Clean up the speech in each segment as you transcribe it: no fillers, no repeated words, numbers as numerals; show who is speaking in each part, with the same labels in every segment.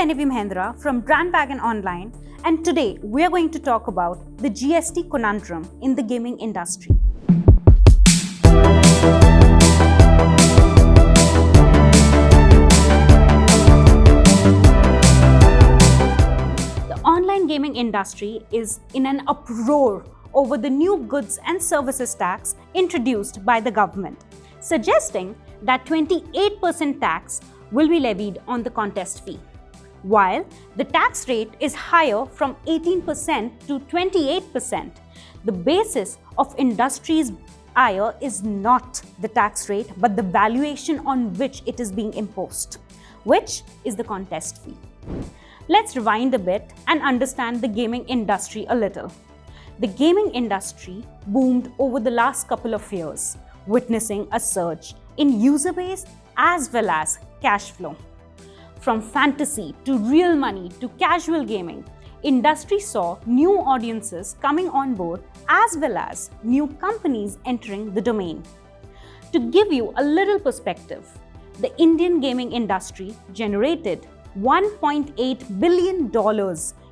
Speaker 1: Pranavy Mahendra from BrandWagon Online, and today we are going to talk about the GST conundrum in the gaming industry. The online gaming industry is in an uproar over the new goods and services tax introduced by the government, suggesting that 28% tax will be levied on the contest fee, while the tax rate is higher from 18% to 28%. The basis of industry's ire is not the tax rate but the valuation on which it is being imposed, which is the contest fee. Let's rewind a bit and understand the gaming industry a little. The gaming industry boomed over the last couple of years, witnessing a surge in user base as well as cash flow. From fantasy to real money to casual gaming, industry saw new audiences coming on board as well as new companies entering the domain. To give you a little perspective, the Indian gaming industry generated $1.8 billion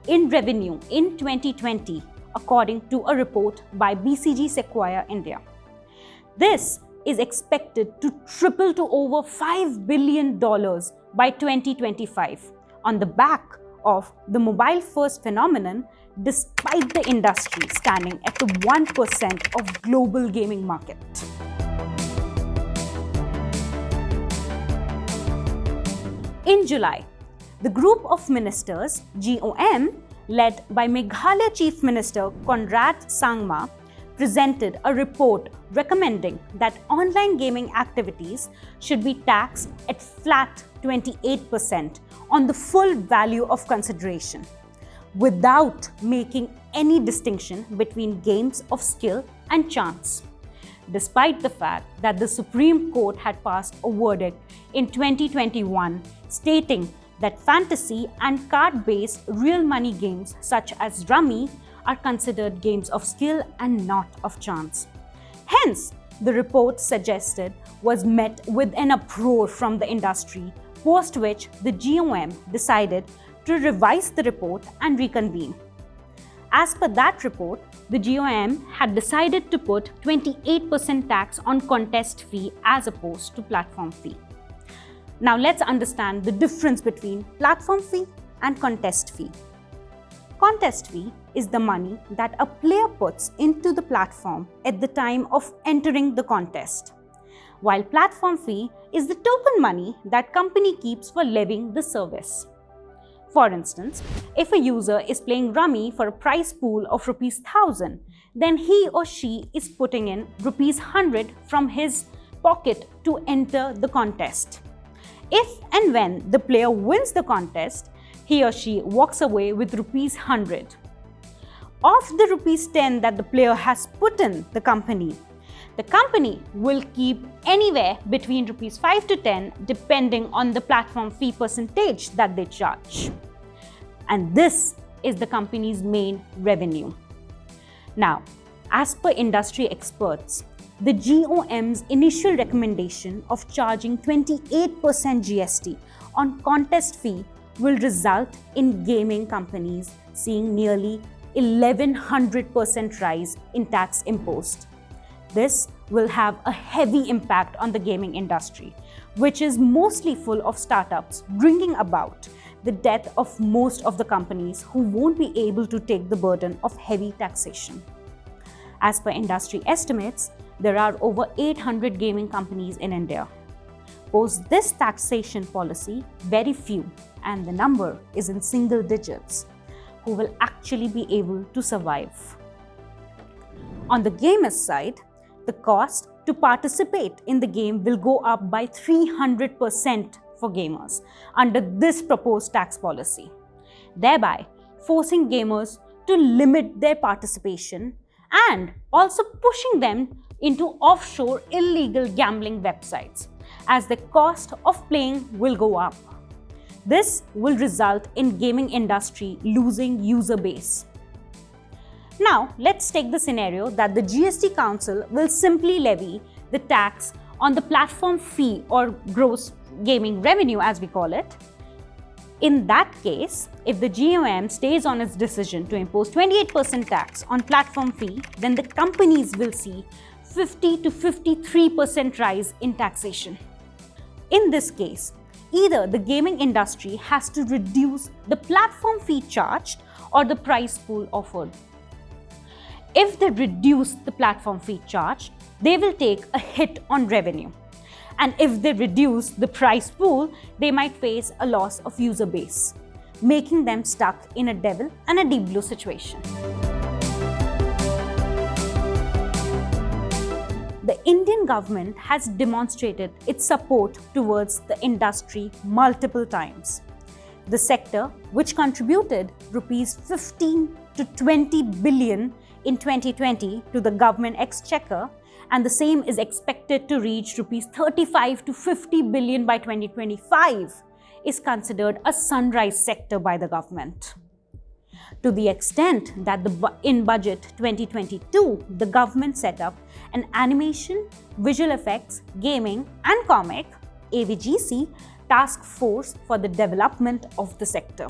Speaker 1: in revenue in 2020, according to a report by BCG Sequoia India. This is expected to triple to over $5 billion by 2025 on the back of the mobile-first phenomenon, despite the industry standing at the 1% of global gaming market. In July, the group of ministers, GOM, led by Meghalaya Chief Minister Conrad Sangma, presented a report recommending that online gaming activities should be taxed at flat 28% on the full value of consideration, without making any distinction between games of skill and chance. Despite the fact that the Supreme Court had passed a verdict in 2021 stating that fantasy and card-based real money games such as Rummy are considered games of skill and not of chance. Hence, the report suggested was met with an uproar from the industry, post which the GOM decided to revise the report and reconvene. As per that report, the GOM had decided to put 28% tax on contest fee as opposed to platform fee. Now let's understand the difference between platform fee and contest fee. Contest fee is the money that a player puts into the platform at the time of entering the contest, while platform fee is the token money that company keeps for levying the service. For instance, if a user is playing Rummy for a prize pool of ₹1,000, then he or she is putting in ₹100 from his pocket to enter the contest. If and when the player wins the contest, he or she walks away with ₹100. Of the ₹10 that the player has put in the company will keep anywhere between ₹5 to 10 depending on the platform fee percentage that they charge. And this is the company's main revenue. Now, as per industry experts, the GOM's initial recommendation of charging 28% GST on contest fee will result in gaming companies seeing nearly 1100% rise in tax imposed. This will have a heavy impact on the gaming industry, which is mostly full of startups, bringing about the death of most of the companies who won't be able to take the burden of heavy taxation. As per industry estimates, there are over 800 gaming companies in India. Post this taxation policy, very few, and the number is in single digits, who will actually be able to survive. On the gamer's side, the cost to participate in the game will go up by 300% for gamers under this proposed tax policy, thereby forcing gamers to limit their participation and also pushing them into offshore illegal gambling websites, as the cost of playing will go up. This will result in gaming industry losing user base. Now, let's take the scenario that the GST Council will simply levy the tax on the platform fee or gross gaming revenue as we call it, In that case, if the GOM stays on its decision to impose 28% tax on platform fee, then the companies will see 50 to 53% rise in taxation. In this case, either the gaming industry has to reduce the platform fee charged or the price pool offered. If they reduce the platform fee charged, they will take a hit on revenue. And if they reduce the price pool, they might face a loss of user base, making them stuck in a devil and a deep blue situation. The Indian government has demonstrated its support towards the industry multiple times. The sector, which contributed rupees 15 to 20 billion in 2020 to the government exchequer, and the same is expected to reach rupees 35 to 50 billion by 2025, is considered a sunrise sector by the government. To the extent that in budget 2022, the government set up an animation, visual effects, gaming and comic (AVGC) task force for the development of the sector.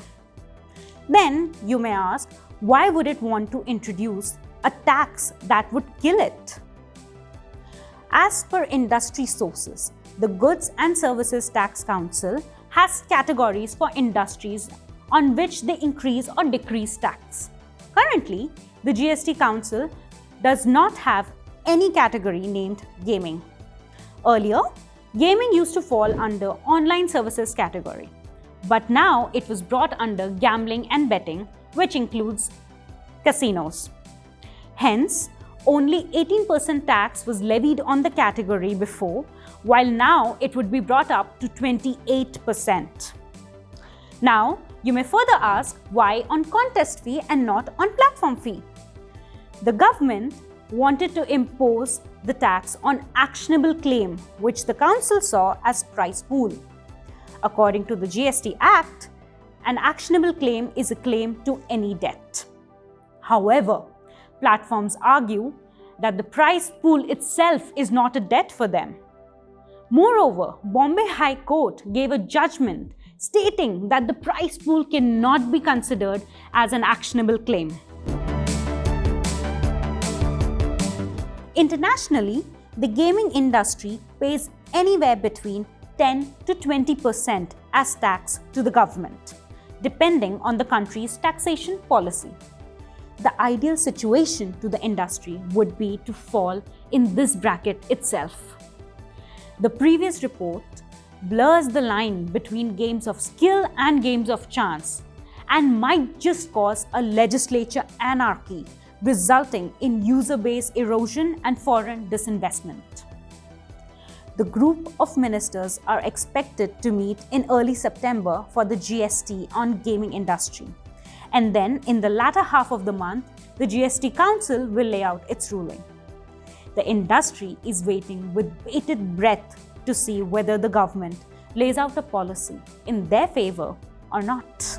Speaker 1: Then you may ask, why would it want to introduce a tax that would kill it? As per industry sources, the Goods and Services Tax Council has categories for industries on which they increase or decrease tax. Currently, the GST Council does not have any category named gaming. Earlier, gaming used to fall under online services category, but now it was brought under gambling and betting, which includes casinos. Hence, only 18% tax was levied on the category before, while now it would be brought up to 28%. Now, you may further ask why on contest fee and not on platform fee. The government wanted to impose the tax on actionable claim, which the council saw as price pool. According to the GST Act, an actionable claim is a claim to any debt. However, platforms argue that the price pool itself is not a debt for them. Moreover, Bombay High Court gave a judgment stating that the price pool cannot be considered as an actionable claim. Internationally, the gaming industry pays anywhere between 10 to 20% as tax to the government, depending on the country's taxation policy. The ideal situation to the industry would be to fall in this bracket itself. The previous report blurs the line between games of skill and games of chance and might just cause a legislature anarchy, resulting in user base erosion and foreign disinvestment. The group of ministers are expected to meet in early September for the GST on gaming industry. And then in the latter half of the month, the GST Council will lay out its ruling. The industry is waiting with bated breath to see whether the government lays out a policy in their favor or not.